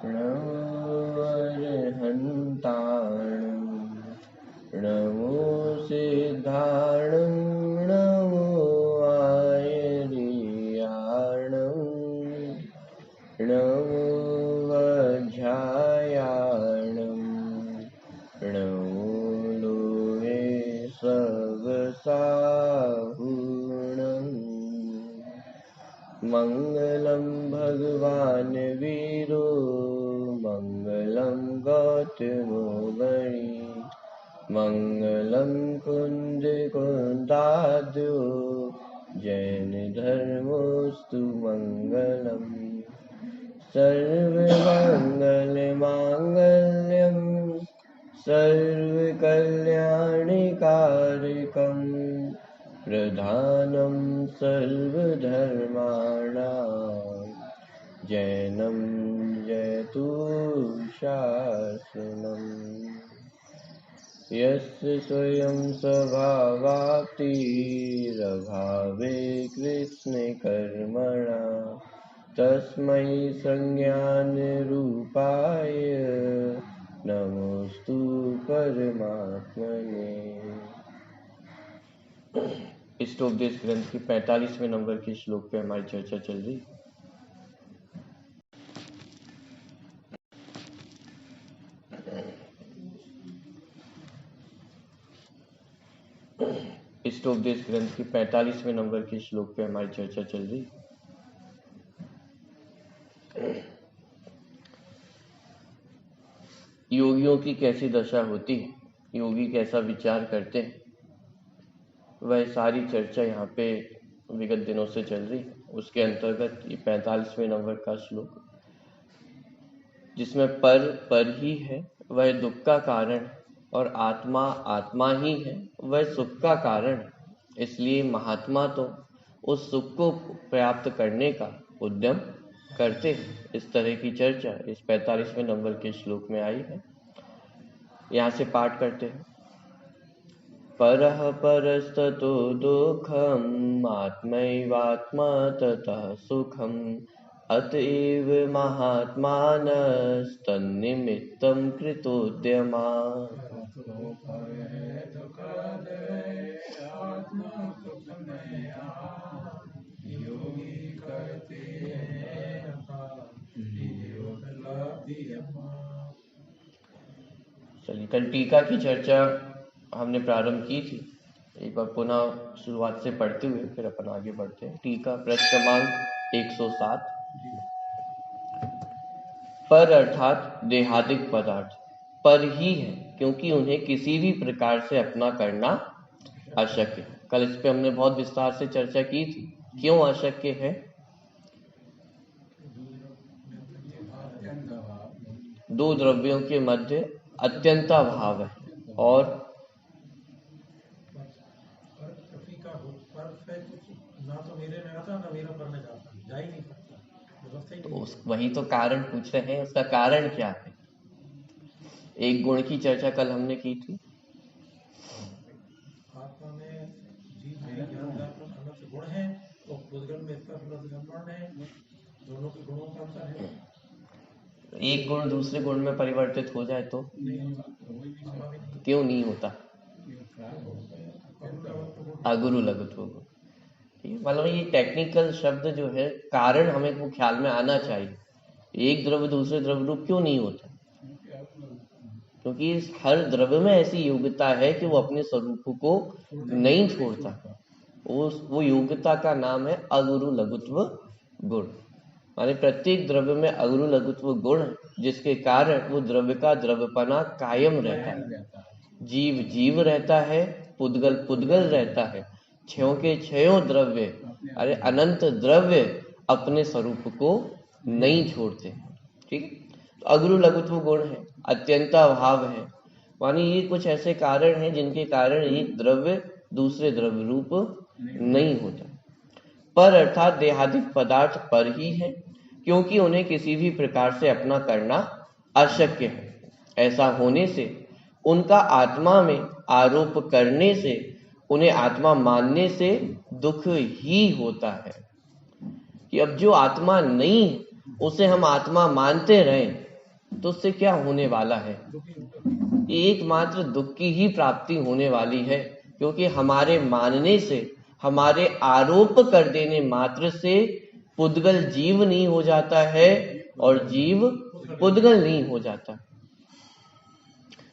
नमो अर्हन्ताणं नमो सिद्धाणं नमो आयर्याणं नमो वज्रायाणं नमो लोहे सवसाहुणम् मङ्गलं भगवान् वीरो मङ्गलं गौतमो गणी मङ्गलं कुन्दकुन्दाद्यो जैनधर्मोऽस्तु मङ्गलम् सर्वमङ्गलमाङ्गल्यं सर्वकल्याणकारिकम् प्रधानं सर्वधर्माणां जैनं जयतु शासनम् यस्य स्वयं स्वभावाप्तिरभावे कृष्णे कर्मणा तस्मै संज्ञानरूपाय नमोस्तु परमात्मने। इष्टोपदेश ग्रंथ की 45वें नंबर के श्लोक पे हमारी चर्चा चल रही। इष्टोपदेश ग्रंथ की 45वें नंबर के श्लोक पे हमारी चर्चा चल रही। योगियों की कैसी दशा होती है, योगी कैसा विचार करते हैं, वह सारी चर्चा यहाँ पे विगत दिनों से चल रही। उसके अंतर्गत ये 45वें नंबर का श्लोक, जिसमें पर ही है वह दुख का कारण और आत्मा आत्मा ही है वह सुख का कारण। इसलिए महात्मा तो उस सुख को प्राप्त करने का उद्यम करते हैं। इस तरह की चर्चा इस 45वें नंबर के श्लोक में आई है। यहाँ से पाठ करते हैं। परः परस्ततो दुःखम् आत्मैवात्मा ततः सुखम् अतएव महात्मानस्तन्निमित्तं कृतोद्यमा। चलिए, कल टीका की चर्चा हमने प्रारंभ की थी। एक बार पुनः शुरुआत से पढ़ते हुए फिर अपन आगे बढ़ते हैं। टीका पृष्ठ क्रमांक 107। पर अर्थात देहादिक पदार्थ पर ही है, क्योंकि उन्हें किसी भी प्रकार से अपना करना अशक्य है। कल इस पे हमने बहुत विस्तार से चर्चा की थी। क्यों अशक्य है? दो द्रव्यों के मध्य अत्यंता भाव है और तो वही तो कारण पूछ रहे हैं। उसका कारण क्या है? एक गुण की चर्चा कल हमने की थी। आत्मा में जीव में ज्ञान का अलग से गुण है और उद्गम में इसका अलग है। दोनों के गुणों का अंतर है। एक गुण दूसरे गुण में परिवर्तित हो जाए तो क्यों नहीं होता? अगुरु लघुत्व गुण। मतलब ये टेक्निकल शब्द जो है, कारण हमें वो ख्याल में आना चाहिए। एक द्रव्य दूसरे द्रव्य रूप क्यों नहीं होता? क्योंकि हर द्रव्य में ऐसी योग्यता है कि वो अपने स्वरूप को नहीं छोड़ता। वो योग्यता का नाम है अगुरु लघुत्व गुण। माने प्रत्येक द्रव्य में अगुरु लघुत्व गुण, जिसके कारण वो द्रव्य का द्रव्यपना कायम रहता है। जीव जीव रहता है, पुद्गल पुद्गल रहता है। क्षयों के क्षयों द्रव्य, अरे अनंत द्रव्य अपने स्वरूप को नहीं छोड़ते। ठीक है, तो अगुरु लघुत्व गुण है, अत्यंता भाव है। मानी ये कुछ ऐसे कारण हैं जिनके कारण एक द्रव्य दूसरे द्रव्य रूप नहीं होता। पर अर्थात देहादिक पदार्थ पर ही है, क्योंकि उन्हें किसी भी प्रकार से अपना करना अशक्य है। ऐसा होने से उनका आत्मा में आरोप करने से, उन्हें आत्मा मानने से दुख ही होता है। कि अब जो आत्मा नहीं है उसे हम आत्मा मानते रहें तो उससे क्या होने वाला है? एकमात्र दुख की ही प्राप्ति होने वाली है, क्योंकि हमारे मानने से, हमारे आरोप कर देने मात्र से पुद्गल जीव नहीं हो जाता है और जीव पुद्गल नहीं हो जाता।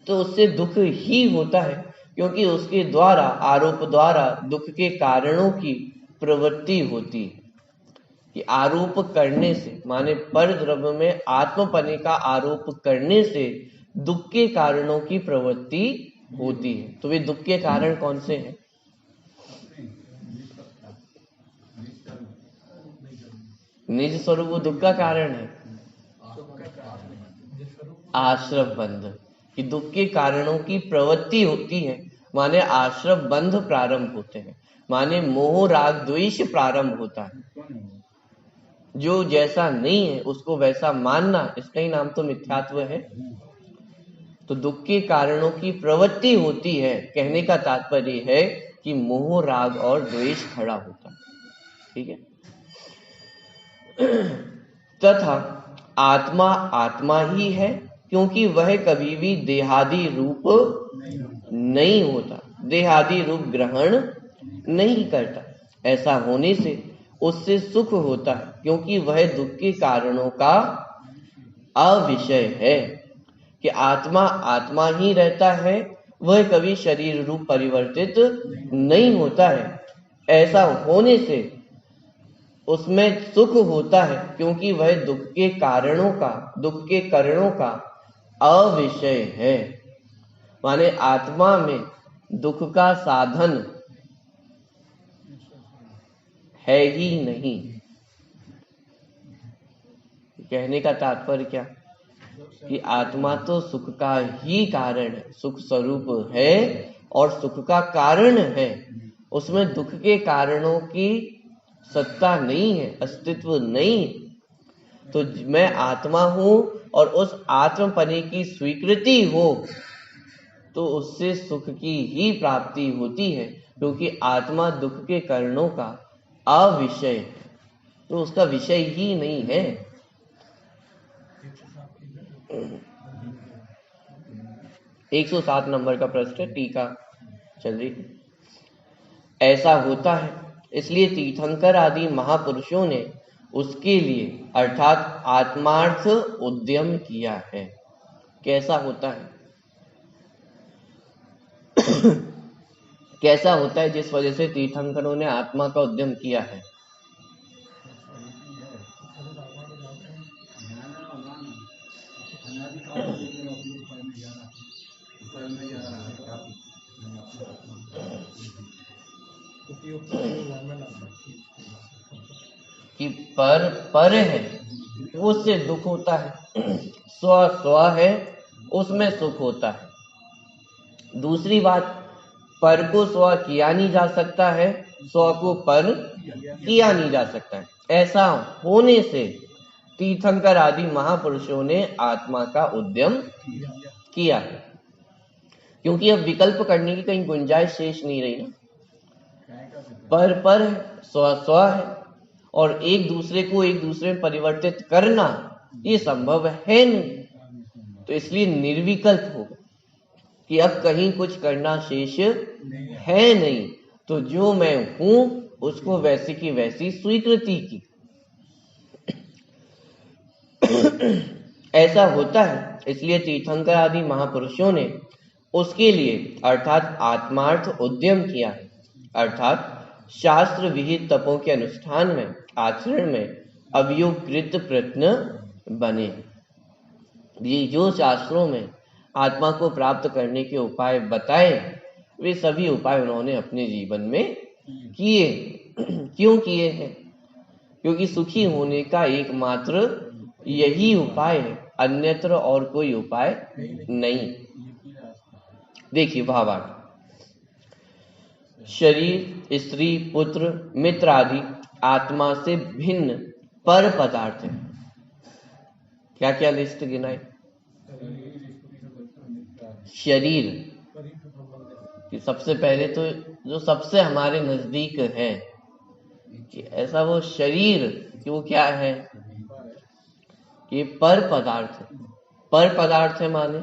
तो उससे दुख ही होता है, क्योंकि उसके द्वारा, आरोप द्वारा दुख के कारणों की प्रवृत्ति होती है। कि आरोप करने से, माने पर द्रव्य में आत्मपने का आरोप करने से दुख के कारणों की प्रवृत्ति होती है। तो वे दुख के कारण कौन से हैं? निज स्वरूप वो दुख का कारण है। आश्रव बंध, कि दुख के कारणों की प्रवृत्ति होती है, माने आश्रव बंध प्रारंभ होते हैं, माने मोह राग द्वेष प्रारंभ होता है। जो जैसा नहीं है उसको वैसा मानना, इसका ही नाम तो मिथ्यात्व है। तो दुख के कारणों की प्रवृत्ति होती है, कहने का तात्पर्य है कि मोह राग और द्वेष खड़ा होता है। ठीक है। तथा आत्मा आत्मा ही है, क्योंकि वह कभी भी देहादि रूप नहीं होता, देहादि रूप ग्रहण नहीं करता। ऐसा होने से उससे सुख होता है, क्योंकि वह दुख के कारणों का अविषय है। कि आत्मा आत्मा ही रहता है, वह कभी शरीर रूप परिवर्तित नहीं होता है। ऐसा होने से उसमें सुख होता है, क्योंकि वह दुख के कारणों का, दुख के कारणों का अविषय है। माने आत्मा में दुख का साधन है ही नहीं। कहने का तात्पर्य क्या? कि आत्मा तो सुख का ही कारण है, सुख स्वरूप है और सुख का कारण है। उसमें दुख के कारणों की सत्ता नहीं है, अस्तित्व नहीं। तो मैं आत्मा हूं और उस आत्मपने की स्वीकृति हो तो उससे सुख की ही प्राप्ति होती है, क्योंकि आत्मा दुख के कारणों का अविषय है, तो उसका विषय ही नहीं है। 107 नंबर का प्रश्न, टीका चल रही। ऐसा होता है, इसलिए तीर्थंकर आदि महापुरुषों ने उसके लिए अर्थात आत्मार्थ उद्यम किया है। कैसा होता है? कैसा होता है जिस वजह से तीर्थंकरों ने आत्मा का उद्यम किया है? कि पर है उससे दुख होता है, स्व स्व है उसमें सुख होता है। दूसरी बात, पर को स्व किया नहीं जा सकता है, स्व को पर किया नहीं जा सकता है। ऐसा होने से तीर्थंकर आदि महापुरुषों ने आत्मा का उद्यम किया है, क्योंकि अब विकल्प करने की कहीं गुंजाइश शेष नहीं रही ना। पर है, स्व स्व है, और एक दूसरे को एक दूसरे में परिवर्तित करना ये संभव है नहीं। तो इसलिए निर्विकल्प होगा कि अब कहीं कुछ करना शेष है नहीं, तो जो मैं हूं उसको वैसी की वैसी स्वीकृति की। ऐसा होता है, इसलिए तीर्थंकर आदि महापुरुषों ने उसके लिए अर्थात आत्मार्थ उद्यम किया है, अर्थात शास्त्र विहित तपों के अनुष्ठान में, आचरण में अभियोगकृत प्रयत्न बने। ये जो शास्त्रों में आत्मा को प्राप्त करने के उपाय बताए, वे सभी उपाय उन्होंने अपने जीवन में किए। क्यों किए हैं? क्योंकि सुखी होने का एकमात्र यही उपाय है, अन्यत्र और कोई उपाय नहीं। देखिए भावार्थ, शरीर, स्त्री, पुत्र, मित्र आदि आत्मा से भिन्न पर पदार्थ है। क्या क्या लिस्ट गिनाए? शरीर कि सबसे पहले तो जो सबसे हमारे नजदीक है, कि ऐसा वो शरीर कि वो क्या है? कि पर पदार्थ है। पर पदार्थ है माने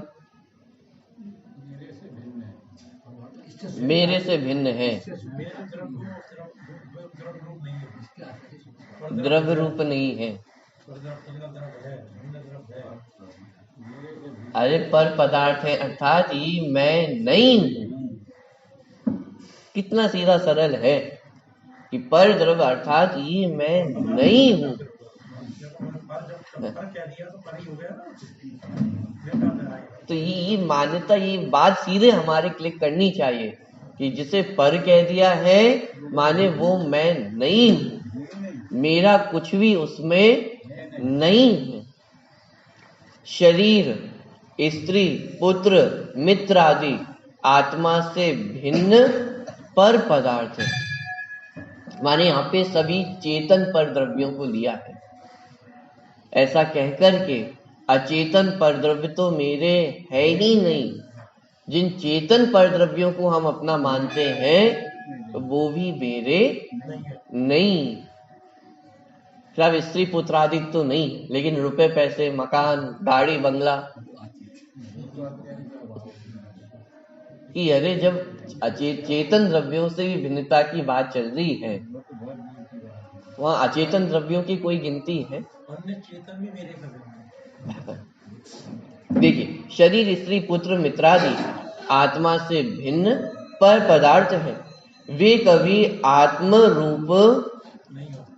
मेरे से भिन्न है, मेरे द्रव्य रूप नहीं है, द्रव्य रूप नहीं है। द्रव्य है, भिन्न द्रव्य है। अरे पर पदार्थ है अर्थात ये मैं नहीं हूं। कितना सीधा सरल है कि पर द्रव्य अर्थात ये मैं नहीं हूं। पर क्या दिया तो पर ही हो गया ना। तो ये मान्यता, ये बात सीधे हमारे क्लिक करनी चाहिए कि जिसे पर कह दिया है माने वो मैं नहीं हूं, मेरा कुछ भी उसमें नहीं है। शरीर, स्त्री, पुत्र, मित्र आदि आत्मा से भिन्न पर पदार्थ है। माने यहाँ पे सभी चेतन पर द्रव्यों को लिया है। ऐसा कहकर के अचेतन पर द्रव्य तो मेरे है ही नहीं। जिन चेतन पर द्रव्यों को हम अपना मानते हैं वो भी मेरे नहीं। सिर्फ स्त्री पुत्र आदि तो नहीं, लेकिन रुपए पैसे, मकान, गाड़ी, बंगला कि अरे जब चेतन द्रव्यों से भी भिन्नता की बात चल रही है, वहां अचेतन द्रव्यों की कोई गिनती है? अन्य चेतन भी मेरे हैं। देखिए, शरीर, स्त्री, पुत्र, मित्रादि आत्मा से भिन्न पर पदार्थ है। वे कभी आत्म रूप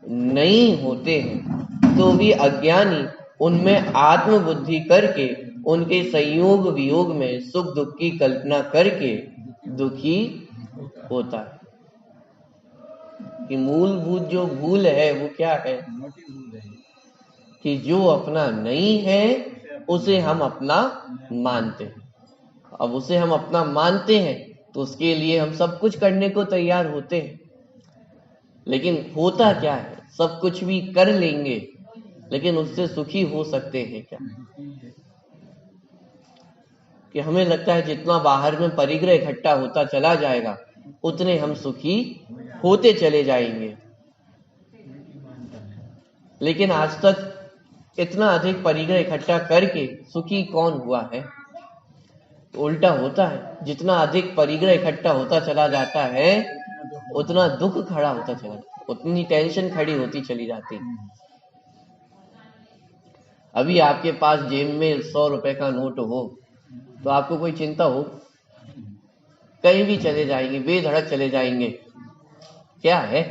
नहीं होते हैं, तो भी अज्ञानी उनमें आत्म बुद्धि करके उनके संयोग वियोग में सुख दुख की कल्पना करके दुखी होता है। कि मूलभूत जो भूल है वो क्या है कि जो अपना नहीं है उसे हम अपना मानते हैं। अब उसे हम अपना मानते हैं तो उसके लिए हम सब कुछ करने को तैयार होते हैं। लेकिन होता क्या है, सब कुछ भी कर लेंगे लेकिन उससे सुखी हो सकते हैं क्या? कि हमें लगता है जितना बाहर में परिग्रह इकट्ठा होता चला जाएगा उतने हम सुखी होते चले जाएंगे। लेकिन आज तक इतना अधिक परिग्रह इकट्ठा करके सुखी कौन हुआ है? तो उल्टा होता है, जितना अधिक परिग्रह इकट्ठा होता चला जाता है उतना दुख खड़ा होता चला जाता है, उतनी टेंशन खड़ी होती चली जाती है। अभी आपके पास जेब में 100 रुपए का नोट हो तो आपको कोई चिंता हो? कहीं भी चले जाएंगे, बेधड़क चले जाएंगे, क्या है?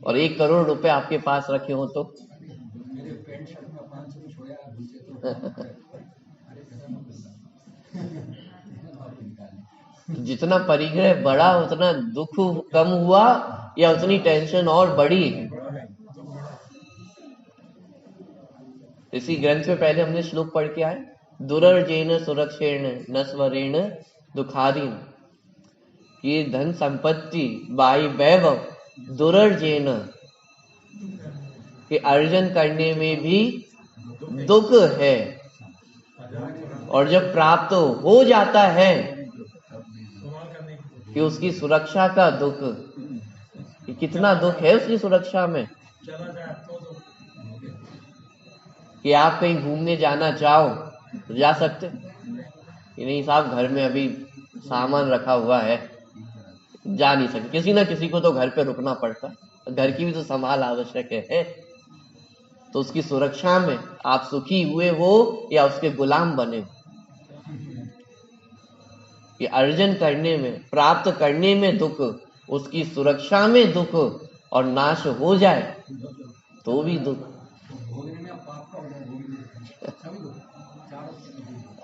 और 1 करोड़ रुपए आपके पास रखे हो तो जितना परिग्रह बढ़ा उतना दुख कम हुआ या उतनी टेंशन और बढ़ी? इसी ग्रंथ में पहले हमने श्लोक पढ़ के आए, दुरर्जेन सुरक्षेण नस्वरेण दुखादीन। ये धन संपत्ति बाई वैभव दुरर्जेन के अर्जन करने में भी दुख है, और जब प्राप्त हो जाता है कि उसकी सुरक्षा का दुख। कि कितना दुख है उसकी सुरक्षा में कि आप कहीं घूमने जाना चाहो तो जा सकते कि नहीं साहब, घर में अभी सामान रखा हुआ है, जा नहीं सकते। किसी ना किसी को तो घर पे रुकना पड़ता, घर की भी तो संभाल आवश्यक है। तो उसकी सुरक्षा में आप सुखी हुए हो या उसके गुलाम बने हो? कि अर्जन करने में, प्राप्त करने में दुख, उसकी सुरक्षा में दुख, और नाश हो जाए तो भी दुख।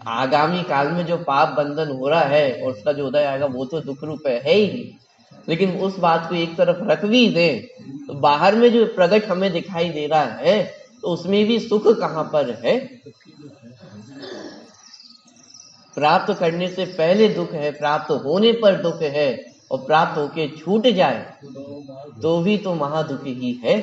आगामी काल में जो पाप बंधन हो रहा है और उसका जो उदय आएगा वो तो दुख रूप है ही। लेकिन उस बात को एक तरफ रख भी दे तो बाहर में जो प्रकट हमें दिखाई दे रहा है तो उसमें भी सुख कहां पर है? प्राप्त करने से पहले दुख है, प्राप्त होने पर दुख है, और प्राप्त होके छूट जाए तो भी तो महादुख ही है।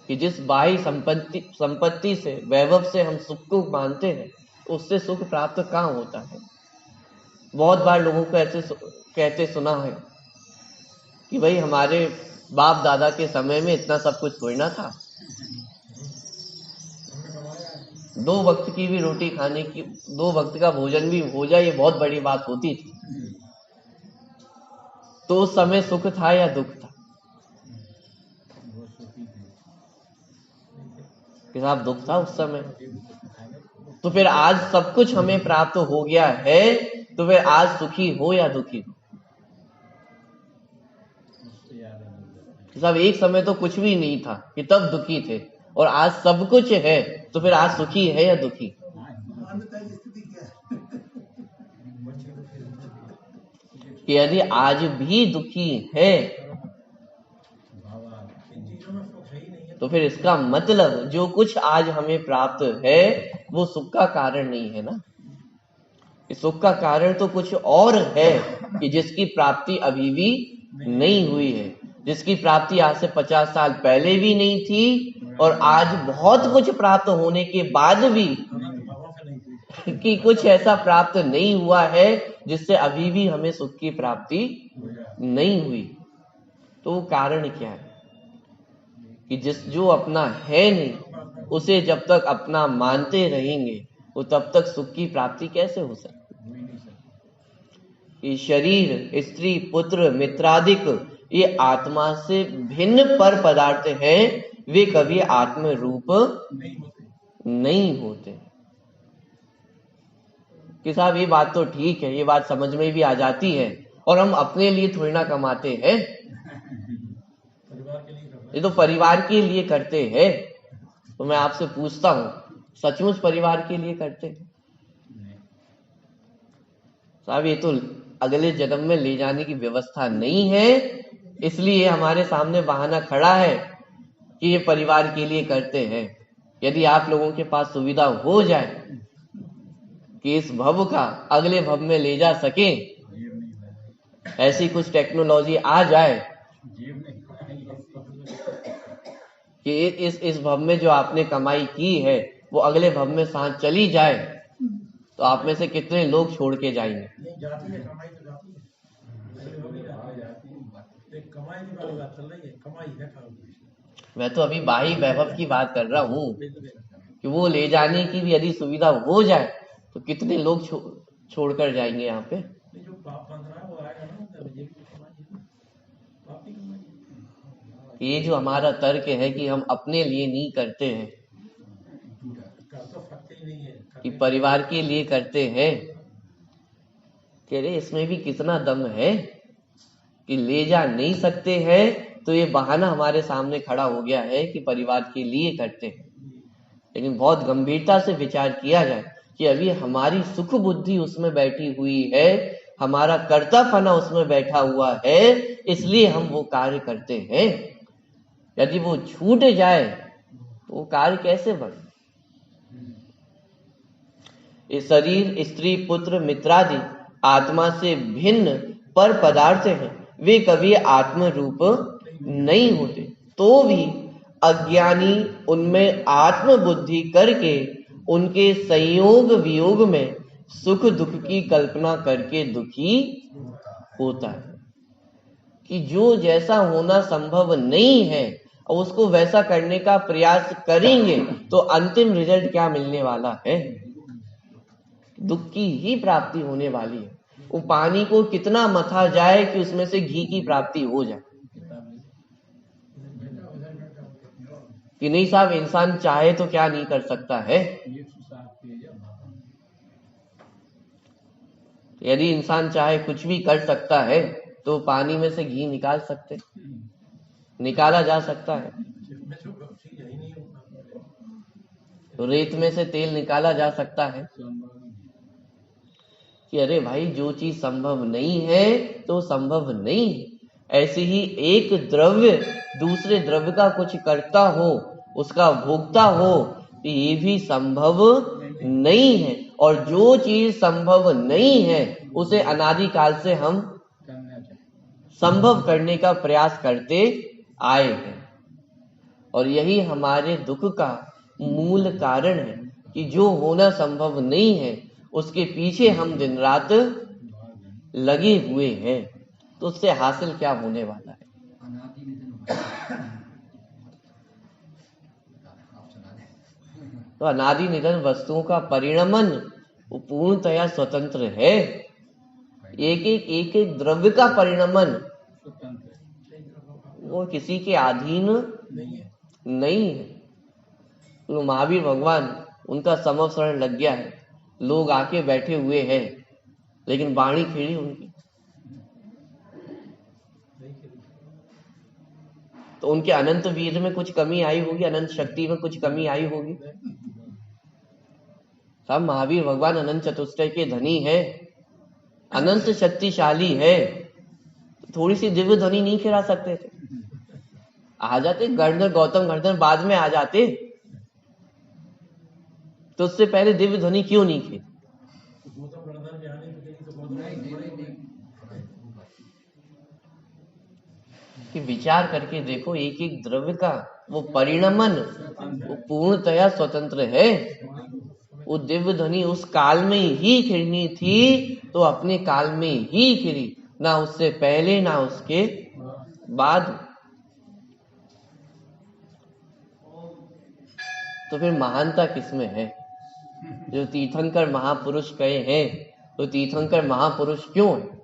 कि जिस बाह्य संपत्ति से, वैभव से हम सुख को मानते हैं उससे सुख प्राप्त कहाँ होता है? बहुत बार लोगों को ऐसे कहते सुना है कि भाई हमारे बाप दादा के समय में इतना सब कुछ थोड़ी ना था, 2 वक्त की भी रोटी खाने की, 2 वक्त का भोजन भी हो जाए, ये बहुत बड़ी बात होती थी। तो उस समय सुख था या दुख था? कि साहब दुख था उस समय। तो फिर आज सब कुछ हमें प्राप्त हो गया है, तो फिर आज सुखी हो या दुखी हो? साहब एक समय तो कुछ भी नहीं था कि तब दुखी थे, और आज सब कुछ है, तो फिर आज सुखी है या दुखी? कि यदि आज भी दुखी है तो फिर इसका मतलब जो कुछ आज हमें प्राप्त है वो सुख का कारण नहीं है ना। इस सुख का कारण तो कुछ और है कि जिसकी प्राप्ति अभी भी नहीं हुई है, जिसकी प्राप्ति आज से 50 साल पहले भी नहीं थी, और आज बहुत कुछ प्राप्त होने के बाद भी कि कुछ ऐसा प्राप्त नहीं हुआ है जिससे अभी भी हमें सुख की प्राप्ति नहीं हुई। तो वो कारण क्या है कि जो अपना है नहीं उसे जब तक अपना मानते रहेंगे वो तब तक सुख की प्राप्ति कैसे हो सकती? कि शरीर, स्त्री, पुत्र, मित्रादिक ये आत्मा से भिन्न पर पदार्थ हैं, वे कभी आत्म रूप नहीं होते। कि साहब ये बात तो ठीक है, ये बात समझ में भी आ जाती है, और हम अपने लिए थोड़ी ना कमाते हैं, ये तो परिवार के लिए करते हैं। तो मैं आपसे पूछता हूं, सचमुच परिवार के लिए करते हैं? साहब ये तो अगले जन्म में ले जाने की व्यवस्था नहीं है, इसलिए हमारे सामने बहाना खड़ा है कि ये परिवार के लिए करते हैं। यदि आप लोगों के पास सुविधा हो जाए कि इस भव का अगले भव में ले जा सके, ऐसी कुछ टेक्नोलॉजी आ जाए कि इस भव में जो आपने कमाई की है वो अगले भव में साथ चली जाए, तो आप में से कितने लोग छोड़ के जाएंगे? मैं तो अभी बाही वैभव की बात कर रहा हूँ कि वो ले जाने की भी यदि सुविधा हो जाए तो कितने लोग छोड़कर जाएंगे यहाँ पे। ये जो हमारा तर्क है कि हम अपने लिए नहीं करते हैं, कि परिवार के लिए करते हैं, कह रहे इसमें भी कितना दम है कि ले जा नहीं सकते हैं, तो ये बहाना हमारे सामने खड़ा हो गया है कि परिवार के लिए करते हैं। लेकिन बहुत गंभीरता से विचार किया जाए कि अभी हमारी सुख बुद्धि उसमें बैठी हुई है, हमारा कर्तापना उसमें बैठा हुआ है, इसलिए हम वो कार्य करते हैं। यदि वो छूट जाए तो वो कार्य कैसे बने? ये शरीर, स्त्री, पुत्र, मित्रादि आत्मा से भिन्न पर पदार्थ हैं, वे कभी आत्म रूप नहीं होते, तो भी अज्ञानी उनमें आत्म बुद्धि करके उनके संयोग वियोग में सुख दुख की कल्पना करके दुखी होता है। कि जो जैसा होना संभव नहीं है और उसको वैसा करने का प्रयास करेंगे तो अंतिम रिजल्ट क्या मिलने वाला है? दुख की ही प्राप्ति होने वाली है। वो पानी को कितना मथा जाए कि उसमें से घी की प्राप्ति हो जाए। कि नहीं साहब, इंसान चाहे तो क्या नहीं कर सकता है। यदि इंसान चाहे कुछ भी कर सकता है तो पानी में से घी निकाल सकते, निकाला जा सकता है। तो रेत में से तेल निकाला जा सकता है। कि अरे भाई जो चीज संभव नहीं है तो संभव नहीं है। ऐसे ही एक द्रव्य दूसरे द्रव्य का कुछ करता हो, उसका भोगता हो, तो ये भी संभव नहीं है। और जो चीज संभव नहीं है उसे अनादिकाल से हम संभव करने का प्रयास करते आए हैं। और यही हमारे दुख का मूल कारण है कि जो होना संभव नहीं है उसके पीछे हम दिन रात लगे हुए हैं। तो उससे हासिल क्या होने वाला है? तो अनादि निरंतर वस्तुओं का परिणमन वो पूर्णतया स्वतंत्र है। एक एक द्रव्य का परिणमन वो किसी के अधीन नहीं है। तो महावीर भगवान उनका समवसरण लग गया है, लोग आके बैठे हुए हैं, लेकिन वाणी खिड़ी उनकी। तो उनके अनंत वीर में कुछ कमी आई होगी, अनंत शक्ति में कुछ कमी आई होगी। सब महावीर भगवान अनंत चतुष्टय के धनी है, अनंत शक्तिशाली है, थोड़ी सी दिव्य ध्वनि नहीं खिला सकते थे? आ जाते गर्दन, गौतम गर्दन बाद में आ जाते, तो उससे पहले दिव्य ध्वनि क्यों नहीं खिली? कि विचार करके देखो, एक एक द्रव्य का वो परिणमन वो पूर्णतया स्वतंत्र है। वो दिव्य ध्वनि उस काल में ही खिलनी थी तो अपने काल में ही खिली, ना उससे पहले ना उसके बाद। तो फिर महानता किसमें है? जो तीर्थंकर महापुरुष कहे हैं, तो तीर्थंकर महापुरुष क्यों है?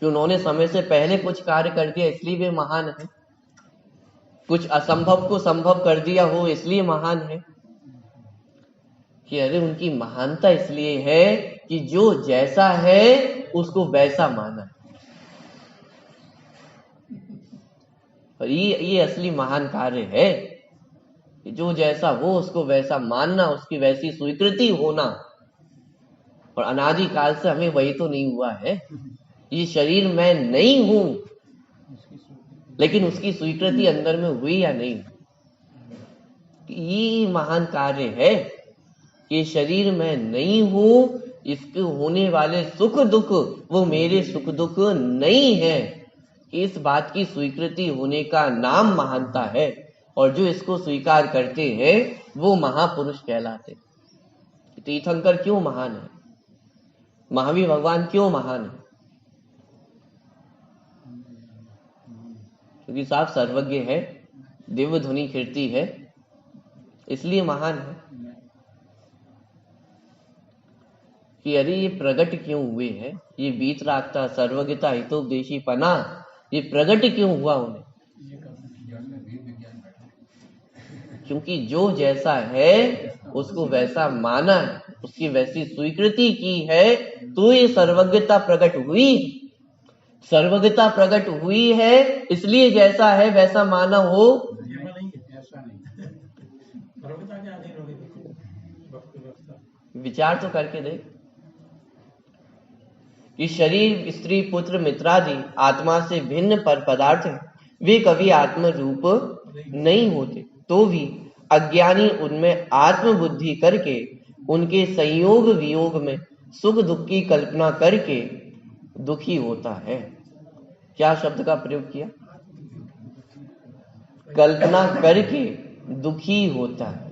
कि उन्होंने समय से पहले कुछ कार्य कर दिया इसलिए वे महान है, कुछ असंभव को संभव कर दिया हो इसलिए महान है। कि अरे उनकी महानता इसलिए है कि जो जैसा है उसको वैसा माना है। और ये असली महान कार्य है कि जो जैसा हो उसको वैसा मानना, उसकी वैसी स्वीकृति होना। और अनादि काल से हमें वही तो नहीं हुआ है। ये शरीर मैं नहीं हूं, लेकिन उसकी स्वीकृति अंदर में हुई या नहीं? ये महान कार्य है कि शरीर मैं नहीं हूं, इसके होने वाले सुख दुख वो मेरे सुख दुख नहीं है। इस बात की स्वीकृति होने का नाम महानता है। और जो इसको स्वीकार करते हैं वो महापुरुष कहलाते। तीर्थंकर क्यों महान है? महावीर भगवान क्यों महान है? क्योंकि साफ सर्वज्ञ है, दिव्य ध्वनि कीर्ति है, इसलिए महान है। कि अरे ये प्रकट क्यों हुए हैं? ये वीतरागता, सर्वज्ञता, हितोपदेशी पना, ये प्रकट क्यों हुआ उन्हें? क्योंकि जो जैसा है उसको वैसा माना है, उसकी वैसी स्वीकृति की है, तो ये सर्वज्ञता प्रकट हुई। सर्वज्ञता प्रकट हुई है इसलिए जैसा है वैसा माना हो। विचार तो करके देख कि शरीर, स्त्री, पुत्र, मित्रादि आत्मा से भिन्न पर पदार्थ हैं, वे कभी आत्म रूप नहीं होते, तो भी अज्ञानी उनमें आत्म बुद्धि करके उनके संयोग वियोग में सुख दुख की कल्पना करके दुखी होता है। क्या शब्द का प्रयोग किया? कल्पना करके दुखी होता है।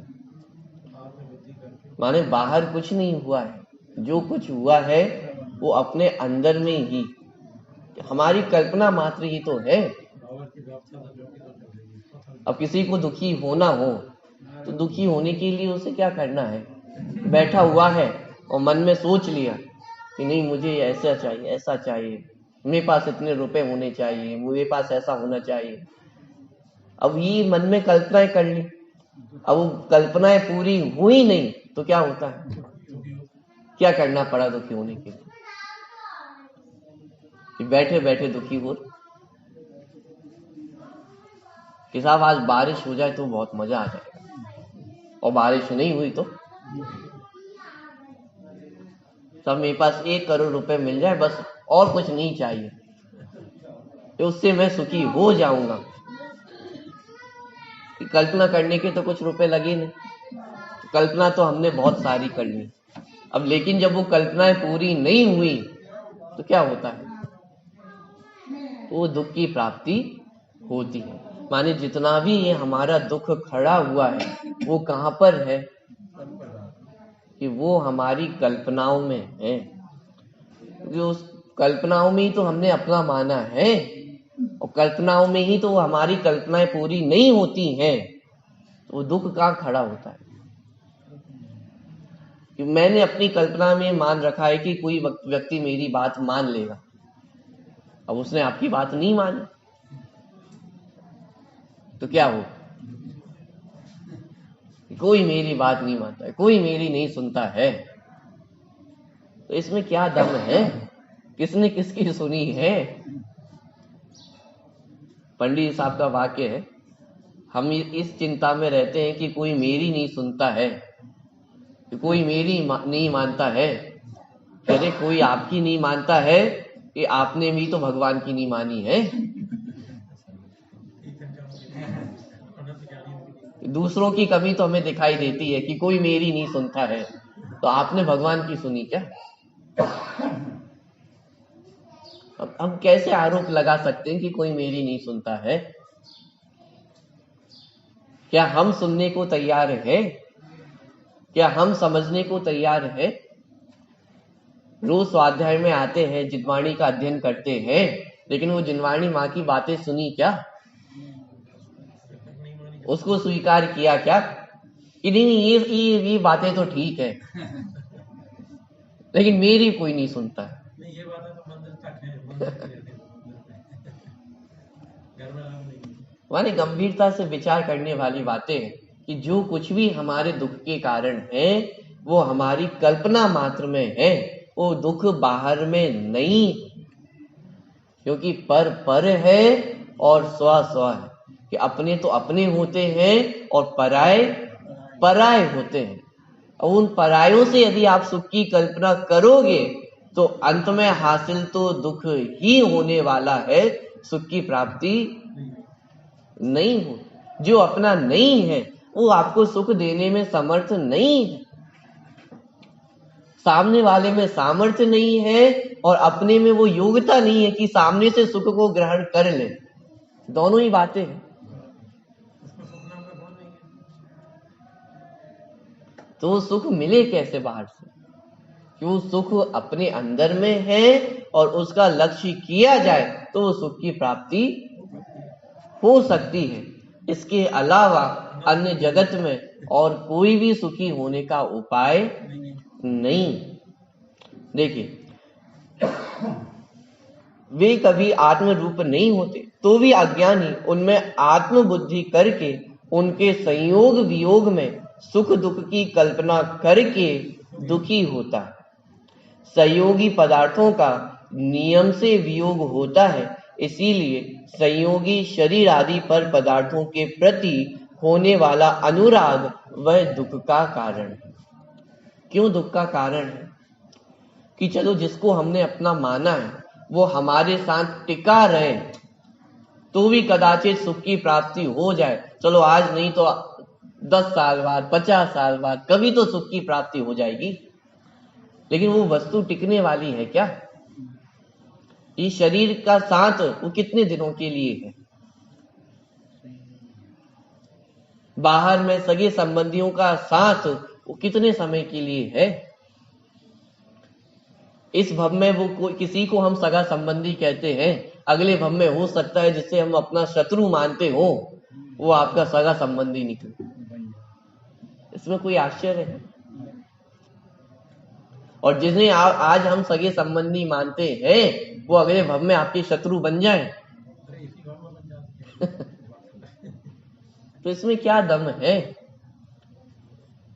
माने बाहर कुछ नहीं हुआ है, जो कुछ हुआ है वो अपने अंदर में ही, हमारी कल्पना मात्र ही तो है। अब किसी को दुखी होना हो तो दुखी होने के लिए उसे क्या करना है? बैठा हुआ है और मन में सोच लिया कि नहीं मुझे ऐसा चाहिए, ऐसा चाहिए, मेरे पास इतने रुपए होने चाहिए, मेरे पास ऐसा होना चाहिए। अब ये मन में कल्पनाएं कर ली, अब वो कल्पनाएं पूरी हुई नहीं तो क्या होता है? क्या करना पड़ा दुखी होने के लिए? कि बैठे बैठे दुखी हो कि साहब आज बारिश हो जाए तो बहुत मजा आ जाएगा, और बारिश नहीं हुई तो सब मेरे पास 1 करोड़ रुपए मिल जाए बस, और कुछ नहीं चाहिए, तो उससे मैं सुखी हो जाऊंगा। कल्पना करने के तो कुछ रुपए लगे नहीं, कल्पना तो हमने बहुत सारी कर ली। अब लेकिन जब वो कल्पनाएं पूरी नहीं हुई तो क्या होता है? वो दुख की प्राप्ति होती है। माने जितना भी ये हमारा दुख खड़ा हुआ है वो कहां पर है? कि वो हमारी कल्पनाओं में है। जो उस कल्पनाओं में ही तो हमने अपना माना है। और कल्पनाओं में ही तो हमारी कल्पनाएं पूरी नहीं होती हैं, तो वो दुख कहाँ खड़ा होता है? कि मैंने अपनी कल्पना में मान रखा है कि कोई व्यक्ति मेरी बात मान लेगा, अब उसने आपकी बात नहीं मानी तो क्या हो? कोई मेरी बात नहीं मानता है, कोई मेरी नहीं सुनता है, तो इसमें क्या दम है? किसने किसकी सुनी है? पंडित साहब का वाक्य है, हम इस चिंता में रहते हैं कि कोई मेरी नहीं सुनता है, कि कोई मेरी नहीं मानता है। अरे कोई आपकी नहीं मानता है कि आपने भी तो भगवान की नहीं मानी है। दूसरों की कमी तो हमें दिखाई देती है कि कोई मेरी नहीं सुनता है, तो आपने भगवान की सुनी क्या? अब हम कैसे आरोप लगा सकते हैं कि कोई मेरी नहीं सुनता है? क्या हम सुनने को तैयार है? क्या हम समझने को तैयार है? रोज स्वाध्याय में आते हैं, जिनवाणी का अध्ययन करते हैं, लेकिन वो जिनवाणी माँ की बातें सुनी क्या? उसको स्वीकार किया क्या कि नहीं ये बातें तो ठीक है, लेकिन मेरी कोई नहीं सुनता है। नहीं, ये बातें तो मंदिर तक है, मंदिर तक रहते हैं, घर में आराम नहीं। माने गंभीरता से विचार करने वाली बातें हैं कि जो कुछ भी हमारे दुख के कारण है वो हमारी कल्पना मात्र में है, वो दुख बाहर में नहीं, क्योंकि पर है और स्व स्व है, कि अपने तो अपने होते हैं और पराए पराए होते हैं। और उन परायों से यदि आप सुख की कल्पना करोगे तो अंत में हासिल तो दुख ही होने वाला है, सुख की प्राप्ति नहीं हो। जो अपना नहीं है वो आपको सुख देने में समर्थ नहीं है, सामने वाले में सामर्थ्य नहीं है और अपने में वो योग्यता नहीं है कि सामने से सुख को ग्रहण कर ले। दोनों ही बातें हैं। तो सुख मिले कैसे बाहर से? क्यों सुख अपने अंदर में है और उसका लक्ष्य किया जाए तो वो सुख की प्राप्ति हो सकती है। इसके अलावा अन्य जगत में और कोई भी सुखी होने का उपाय नहीं। देखिए, वे कभी आत्म रूप नहीं होते तो भी अज्ञानी उनमें आत्म बुद्धि करके उनके संयोग वियोग में सुख दुख की कल्पना करके दुखी होता है। संयोगी पदार्थों का नियम से वियोग होता है, इसीलिए संयोगी शरीर आदि पर पदार्थों के प्रति होने वाला अनुराग वह दुख का कारण है। क्यों दुख का कारण है? कि चलो जिसको हमने अपना माना है वो हमारे साथ टिका रहे तो भी कदाचित सुख की प्राप्ति हो जाए। चलो आज नहीं तो 10 साल बाद, 50 साल बाद कभी तो सुख की प्राप्ति हो जाएगी, लेकिन वो वस्तु टिकने वाली है क्या? ये शरीर का साथ वो कितने दिनों के लिए है? बाहर में सगे संबंधियों का साथ वो कितने समय के लिए है? इस भव में वो किसी को हम सगा संबंधी कहते हैं, अगले भव में हो सकता है जिससे हम अपना शत्रु मानते हो वो आपका सगा संबंधी निकले। इसमें कोई आश्चर्य है? और जिन्हें आज हम सगे संबंधी मानते हैं वो अगले भव में आपके शत्रु बन जाए तो इसमें क्या दम है?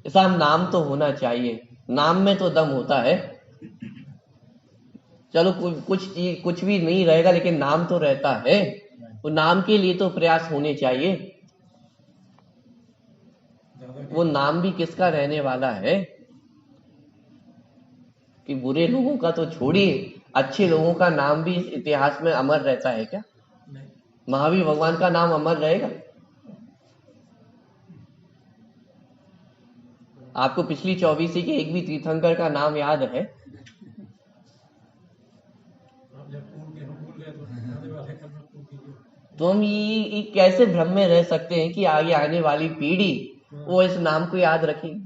ऐसा नाम तो होना चाहिए, नाम में तो दम होता है। चलो कुछ भी नहीं रहेगा लेकिन नाम तो रहता है, वो नाम के लिए तो प्रयास होने चाहिए। वो नाम भी किसका रहने वाला है? कि बुरे लोगों का तो छोड़िए, अच्छे लोगों का नाम भी इस इतिहास में अमर रहता है क्या? महावीर भगवान का नाम अमर रहेगा? आपको पिछली 24 के एक भी तीर्थंकर का नाम याद है? तो हम ये कैसे भ्रम में रह सकते हैं कि आगे आने वाली पीढ़ी वो इस नाम को याद रखेगी?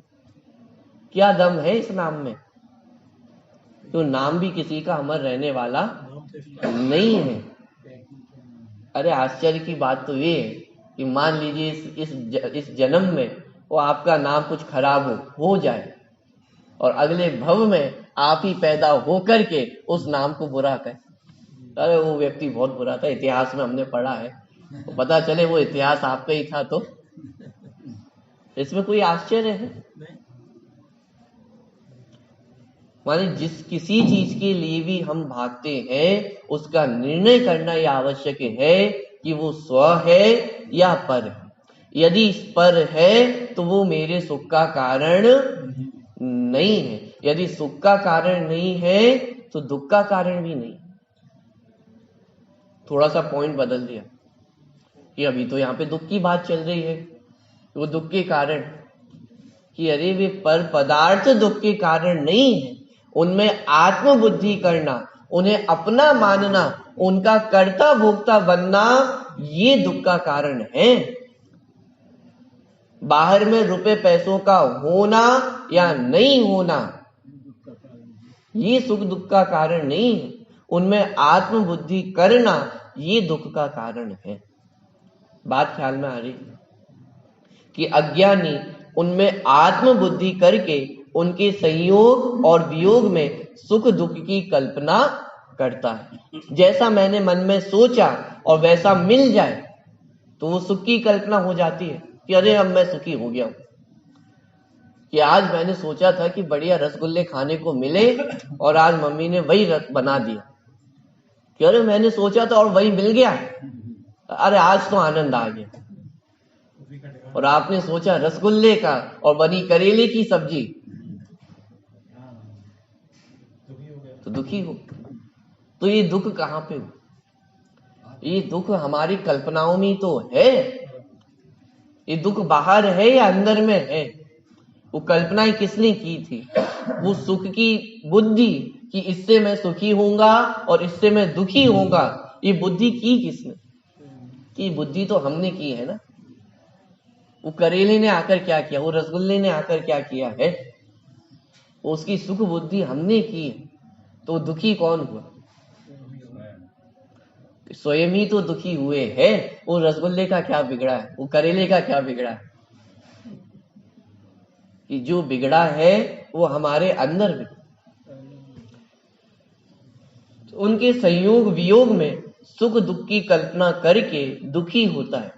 क्या दम है इस नाम में? तो नाम भी किसी का अमर रहने वाला नहीं है। अरे आश्चर्य की बात तो ये है कि मान लीजिए इस जन्म में वो आपका नाम कुछ खराब हो जाए और अगले भव में आप ही पैदा हो करके उस नाम को बुरा कहे। अरे वो व्यक्ति बहुत बुरा था, इतिहास में हमने पढ़ा है, तो पता चले वो इतिहास आपका ही था, तो इसमें कोई आश्चर्य है? माने जिस किसी चीज के लिए भी हम भागते हैं उसका निर्णय करना यह आवश्यक है कि वो स्व है या पर है। यदि पर है तो वो मेरे सुख का कारण नहीं है, यदि सुख का कारण नहीं है तो दुख का कारण भी नहीं। थोड़ा सा पॉइंट बदल दिया कि अभी तो यहाँ पे दुख की बात चल रही है, वो दुख के कारण, कि अरे वे पर पदार्थ दुख के कारण नहीं है, उनमें आत्मबुद्धि करना, उन्हें अपना मानना, उनका कर्ता भोक्ता बनना, ये दुख का कारण है। बाहर में रुपए पैसों का होना या नहीं होना ये सुख दुख का कारण नहीं है, उनमें आत्मबुद्धि करना ये दुख का कारण है। बात ख्याल में आ रही कि अज्ञानी उनमें आत्मबुद्धि करके उनके संयोग और वियोग में सुख दुख की कल्पना करता है। जैसा मैंने मन में सोचा और वैसा मिल जाए तो वो सुख की कल्पना हो जाती है कि अरे अब मैं सुखी हो गया हूं, कि आज मैंने सोचा था कि बढ़िया रसगुल्ले खाने को मिले और आज मम्मी ने वही रस बना दिया, कि अरे मैंने सोचा था और वही मिल गया, अरे आज तो आनंद आ गया। और आपने सोचा रसगुल्ले का और बनी करेले की सब्जी, तो दुखी हो। तो ये दुख कहां पे हो? ये दुख हमारी कल्पनाओं में तो है। ये दुख बाहर है या अंदर में है? वो कल्पनाएं किसने की थी? वो सुख की बुद्धि कि इससे मैं सुखी होऊंगा और इससे मैं दुखी होऊंगा, ये बुद्धि की किसने? कि बुद्धि तो हमने की है ना। वो करेले ने आकर क्या किया, वो रसगुल्ले ने आकर क्या किया है? उसकी सुख बुद्धि हमने की है, तो दुखी कौन हुआ? स्वयं ही तो दुखी हुए हैं। वो रसगुल्ले का क्या बिगड़ा है, वो करेले का क्या बिगड़ा है? कि जो बिगड़ा है वो हमारे अंदर भी। तो उनके संयोग वियोग में सुख दुख की कल्पना करके दुखी होता है।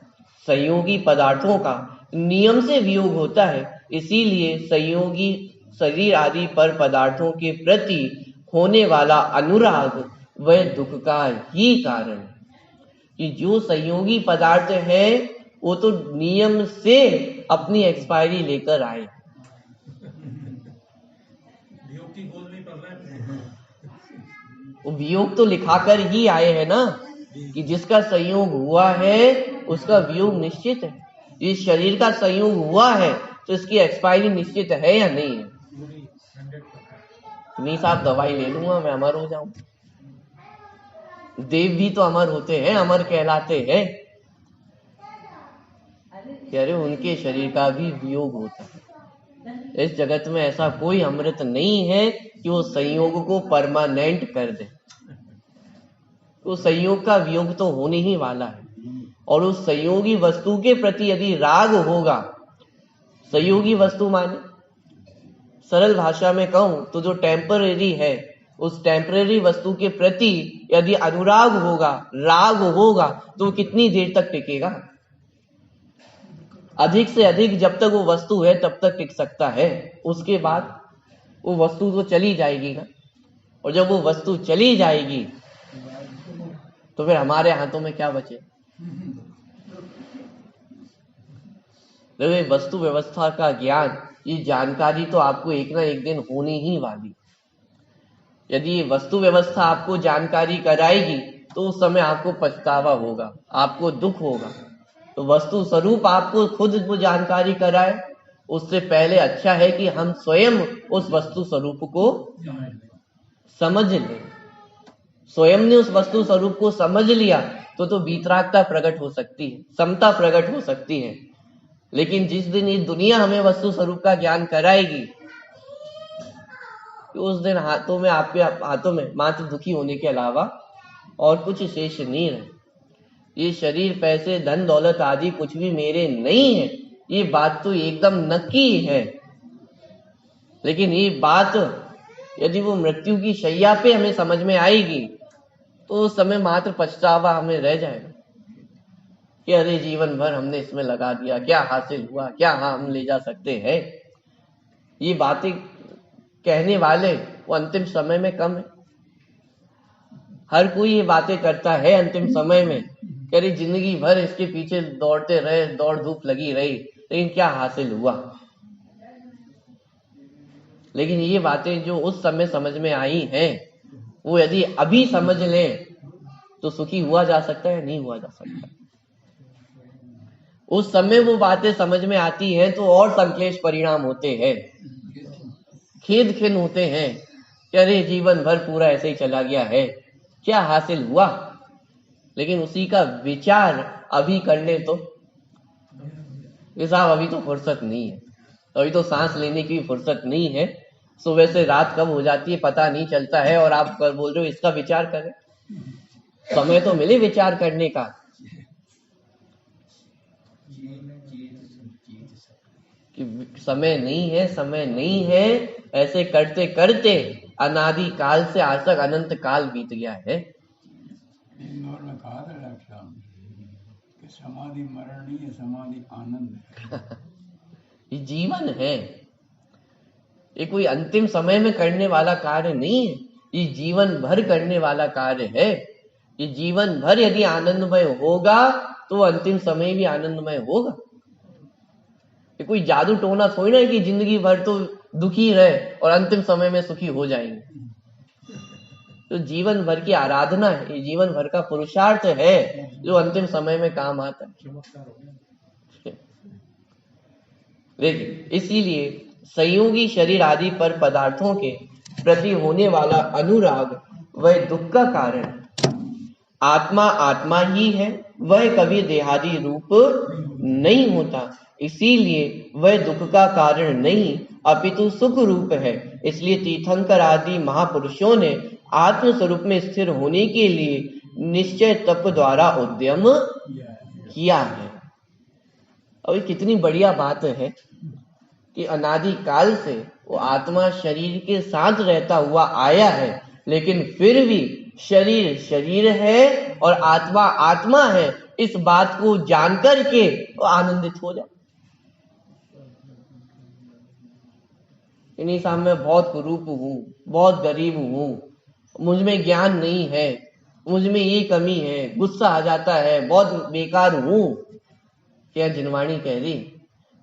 संयोगी पदार्थों का नियम से वियोग होता है, इसीलिए संयोगी शरीर आदि पर पदार्थों के प्रति होने वाला अनुराग वह दुख का ही कारण है। कि जो संयोगी पदार्थ है वो तो नियम से अपनी एक्सपायरी लेकर आए, वो वियोग तो लिखाकर ही आए हैं ना, कि जिसका संयोग हुआ है उसका वियोग निश्चित है। इस शरीर का संयोग हुआ है तो इसकी एक्सपायरी निश्चित है या नहीं है? नहीं साहब दवाई ले लूंगा मैं अमर हो जाऊं। देव भी तो अमर होते हैं, अमर कहलाते हैं। अरे उनके शरीर का भी वियोग होता है। इस जगत में ऐसा कोई अमृत नहीं है कि वो संयोग को परमानेंट कर दे। तो संयोग का वियोग तो होने ही वाला है, और उस संयोगी वस्तु के प्रति यदि राग होगा, संयोगी वस्तु माने सरल भाषा में कहूं तो जो टेम्परेरी है, उस टेम्परेरी वस्तु के प्रति यदि अनुराग होगा, राग होगा, तो कितनी देर तक टिकेगा? अधिक से अधिक जब तक वो वस्तु है तब तक टिक सकता है, उसके बाद वो वस्तु तो चली जाएगी ना। और जब वो वस्तु चली जाएगी तो फिर हमारे हाथों में क्या बचे? देखो वस्तु व्यवस्था का ज्ञान, ये जानकारी तो आपको एक ना एक दिन होनी ही वाली। यदि ये वस्तु व्यवस्था आपको जानकारी कराएगी तो उस समय आपको पछतावा होगा, आपको दुख होगा। तो वस्तु स्वरूप आपको खुद वो जानकारी कराए, उससे पहले अच्छा है कि हम स्वयं उस वस्तु स्वरूप को समझ लें। स्वयं ने उस वस्तु स्वरूप को समझ लिया तो वीतरागता प्रकट हो सकती है, समता प्रकट हो सकती है। लेकिन जिस दिन ये दुनिया हमें वस्तु स्वरूप का ज्ञान कराएगी, तो उस दिन हाथों में, आपके हाथों में मात्र दुखी होने के अलावा और कुछ शेष नहीं रहे। ये शरीर, पैसे, धन दौलत आदि कुछ भी मेरे नहीं है, ये बात तो एकदम नक्की है। लेकिन ये बात यदि वो मृत्यु की शैया पे हमें समझ में आएगी तो उस समय मात्र पछतावा हमें रह जाएगा कि अरे जीवन भर हमने इसमें लगा दिया, क्या हासिल हुआ, क्या हम ले जा सकते हैं। ये बातें कहने वाले वो अंतिम समय में कम है। हर कोई ये बातें करता है अंतिम समय में कि अरे जिंदगी भर इसके पीछे दौड़ते रहे, दौड़ धूप लगी रही, लेकिन क्या हासिल हुआ। लेकिन ये बातें जो उस समय समझ में आई हैं, वो यदि अभी समझ लें तो सुखी हुआ जा सकता है, नहीं हुआ जा सकता। उस समय वो बातें समझ में आती हैं तो और संक्लेश परिणाम होते हैं, खेद खिन्न होते हैं कि अरे जीवन भर पूरा ऐसे ही चला गया है, क्या हासिल हुआ। लेकिन उसी का विचार अभी कर ले तो साहब अभी तो फुर्सत नहीं है, अभी तो सांस लेने की फुर्सत नहीं है, सुबह से रात कब हो जाती है पता नहीं चलता है, और आप बोल रहे हो इसका विचार करें। समय तो मिले विचार करने का। कि समय नहीं है, समय नहीं है, ऐसे करते करते अनादि काल से आज तक अनंत काल बीत गया है। इंदौर में कहा था डॉक्टर साहब कि समाधि मरण नहीं है, समाधि आनंद है। ये जीवन है, ये कोई अंतिम समय में करने वाला कार्य नहीं है, ये जीवन भर करने वाला कार्य है। ये जीवन भर यदि आनंदमय होगा तो अंतिम समय भी आनंदमय होगा। ये कोई जादू टोना थोड़ी ना है कि जिंदगी भर तो दुखी रहे और अंतिम समय में सुखी हो जाएंगे। तो जीवन भर की आराधना है, ये जीवन भर का पुरुषार्थ है जो अंतिम समय में काम आता है। देखिए, इसीलिए संयोगी शरीर आदि पर पदार्थों के प्रति होने वाला अनुराग वह दुख का कारण है। आत्मा आत्मा ही है, वह कभी देहादि रूप नहीं होता, इसीलिए वह दुख का कारण नहीं अपितु सुख रूप है। इसलिए तीर्थंकर आदि महापुरुषों ने आत्म स्वरूप में स्थिर होने के लिए निश्चय तप द्वारा उद्यम किया है। और कितनी बढ़िया बात है कि अनादि काल से वो आत्मा शरीर के साथ रहता हुआ आया है, लेकिन फिर भी शरीर शरीर है और आत्मा आत्मा है, इस बात को जानकर के वो आनंदित हो जाए। नहीं साहब मैं बहुत कुरूप हूं, बहुत गरीब हूं, मुझ में ज्ञान नहीं है, मुझ में ये कमी है, गुस्सा आ जाता है, बहुत बेकार हूं। क्या जिनवाणी कह रही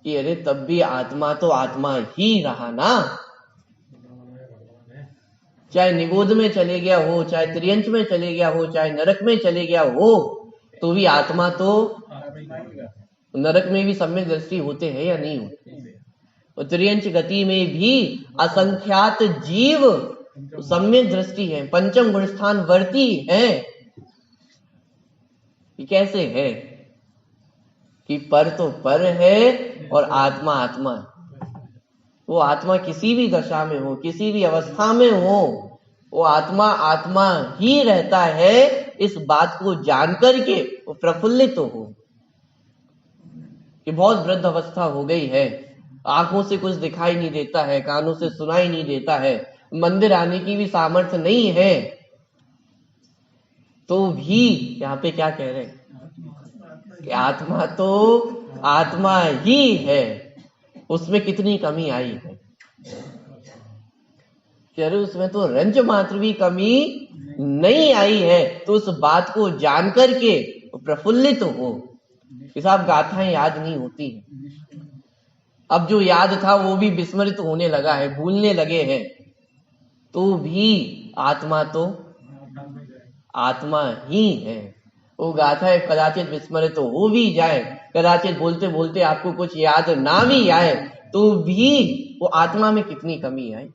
कि अरे तब भी आत्मा तो आत्मा ही रहा ना, चाहे निगोद में चले गया हो, चाहे त्रियंच में चले गया हो, चाहे नरक में चले गया हो, तो भी आत्मा तो नरक में भी सम्यक दृष्टि होते हैं या नहीं होते। और त्रियंच गति में भी असंख्यात जीव सम्यक दृष्टि है, पंचम गुण स्थान वर्ती है। ये कैसे है कि पर तो पर है और आत्मा आत्मा है। वो आत्मा किसी भी दशा में हो, किसी भी अवस्था में हो, वो आत्मा आत्मा ही रहता है। इस बात को जानकर के वो प्रफुल्लित तो हो कि बहुत वृद्ध अवस्था हो गई है, आंखों से कुछ दिखाई नहीं देता है, कानों से सुनाई नहीं देता है, मंदिर आने की भी सामर्थ्य नहीं है, तो भी यहाँ पे क्या कह रहे हैं कि आत्मा तो आत्मा ही है, उसमें कितनी कमी आई है। अरे उसमें तो रंज मात्र भी कमी नहीं आई है, तो उस बात को जान करके प्रफुल्लित हो। साहब गाथाएं याद नहीं होती है, अब जो याद था वो भी विस्मृत होने लगा है, भूलने लगे हैं, तो भी आत्मा तो आत्मा ही है। वो गाथा कदाचित विस्मृत हो भी जाए, कदाचित बोलते बोलते आपको कुछ याद ना भी आए, तो भी वो आत्मा में कितनी कमी आई।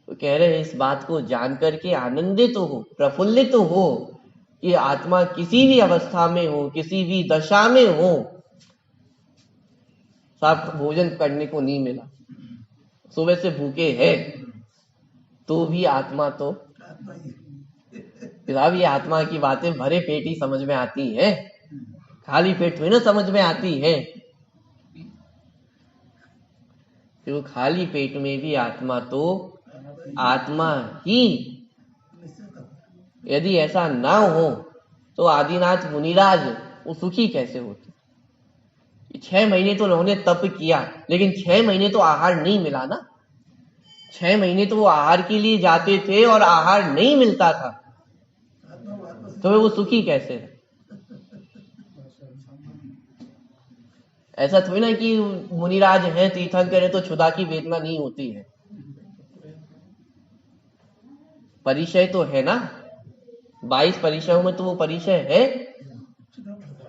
तो कह रहे हैं इस बात को जान करके आनंदित हो, प्रफुल्लित हो कि आत्मा किसी भी अवस्था में हो, किसी भी दशा में हो। साहब भोजन करने को नहीं मिला, सुबह से भूखे हैं, तो भी आत्मा तो कि साहब ये आत्मा की बातें भरे पेट ही समझ में आती है, खाली पेट थोड़ी ना समझ में आती है। तो खाली पेट में भी आत्मा तो आत्मा ही। यदि ऐसा ना हो तो आदिनाथ मुनिराज वो सुखी कैसे होते? 6 महीने तो उन्होंने तप किया, लेकिन 6 महीने तो आहार नहीं मिला ना। 6 महीने तो वो आहार के लिए जाते थे और आहार नहीं मिलता था, तो वो सुखी कैसे है? ऐसा थोड़ी ना कि मुनिराज हैं, तीर्थंकर है तो क्षुधा की वेदना नहीं होती है। परिचय तो है ना, 22 परिचयों में तो वो परिचय है,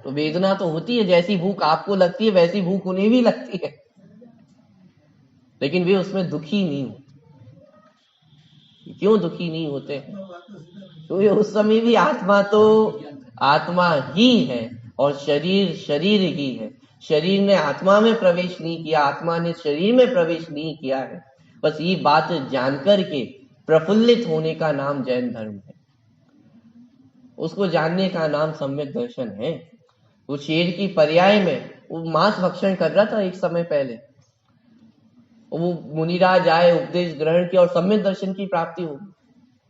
तो वेदना तो होती है। जैसी भूख आपको लगती है वैसी भूख उन्हें भी लगती है, लेकिन वे उसमें दुखी नहीं होते। क्यों दुखी नहीं होते? क्योंकि उस समय भी आत्मा तो आत्मा ही है और शरीर शरीर ही है। शरीर ने आत्मा में प्रवेश नहीं किया, आत्मा ने शरीर में प्रवेश नहीं किया है। बस ये बात जानकर के प्रफुल्लित होने का नाम जैन धर्म है, उसको जानने का नाम सम्यक दर्शन है। वो शेर की पर्याय में वो मांस भक्षण कर रहा था एक समय पहले, वो मुनिराज आए, उपदेश ग्रहण किया और सम्यक दर्शन की प्राप्ति हो गई।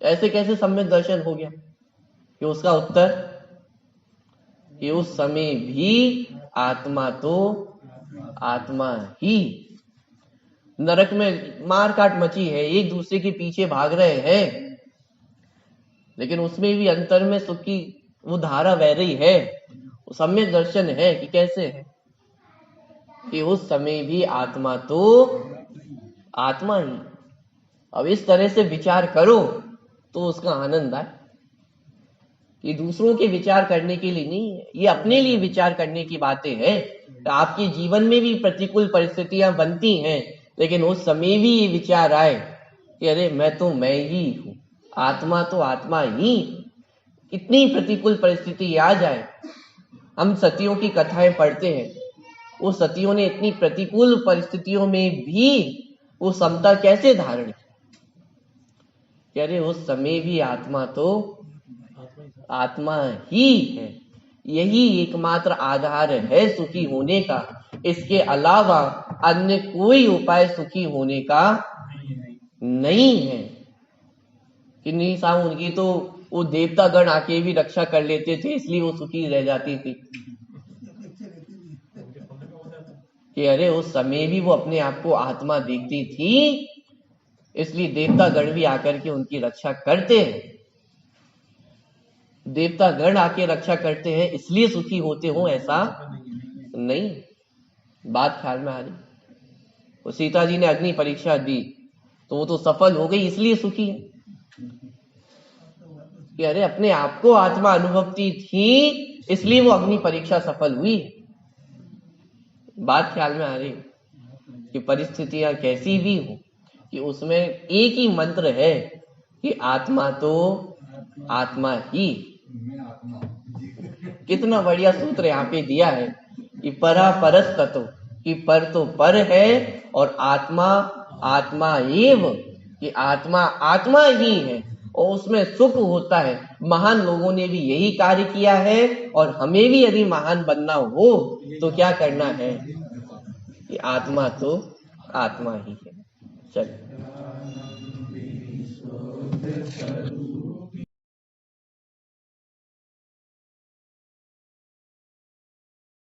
ऐसे कैसे सम्यक दर्शन हो गया? कि उसका उत्तर कि उस समय भी आत्मा तो आत्मा ही। नरक में मार काट मची है, एक दूसरे के पीछे भाग रहे हैं, लेकिन उसमें भी अंतर में सुख की वो धारा बह रही है। वो सम्यक दर्शन है कि कैसे है कि उस समय भी आत्मा तो आत्मा ही। अब इस तरह से विचार करो तो उसका आनंद आए। ये दूसरों के विचार करने के लिए नहीं है, ये अपने लिए विचार करने की बातें हैं। आपके जीवन में भी प्रतिकूल परिस्थितियां बनती हैं, लेकिन उस समय भी ये विचार आए कि अरे मैं तो मैं ही हूं, आत्मा तो आत्मा ही। कितनी प्रतिकूल परिस्थिति आ जाए, हम सतियों की कथाएं पढ़ते हैं, वो सतियों ने इतनी प्रतिकूल परिस्थितियों में भी वो समता कैसे धारण की? कि अरे उस समय भी आत्मा तो आत्मा ही है। यही एकमात्र आधार है सुखी होने का। इसके अलावा अन्य कोई उपाय सुखी होने का नहीं है। कि नहीं साहब उनकी तो वो देवता गण आके भी रक्षा कर लेते थे इसलिए वो सुखी रह जाती थी। कि अरे उस समय भी वो अपने आप को आत्मा देखती थी, इसलिए देवता गण भी आकर के उनकी रक्षा करते हैं। देवता गण आके रक्षा करते हैं इसलिए सुखी होते हो, ऐसा नहीं। बात ख्याल में आ रही? वो सीता जी ने अग्नि परीक्षा दी तो वो तो सफल हो गई, इसलिए सुखी है। कि अरे अपने आप को आत्मा अनुभवती थी इसलिए वो अग्नि परीक्षा सफल हुई। बात ख्याल में आ रही? कि परिस्थितियां कैसी भी हो, कि उसमें एक ही मंत्र है कि आत्मा तो आत्मा ही। कितना बढ़िया सूत्र यहाँ पे दिया है कि परा परस ततो, कि पर तो पर है और आत्मा आत्मा एव, कि आत्मा आत्मा ही है और उसमें सुख होता है। महान लोगों ने भी यही कार्य किया है और हमें भी यदि महान बनना हो तो क्या करना है? कि आत्मा तो आत्मा ही है। चलिए।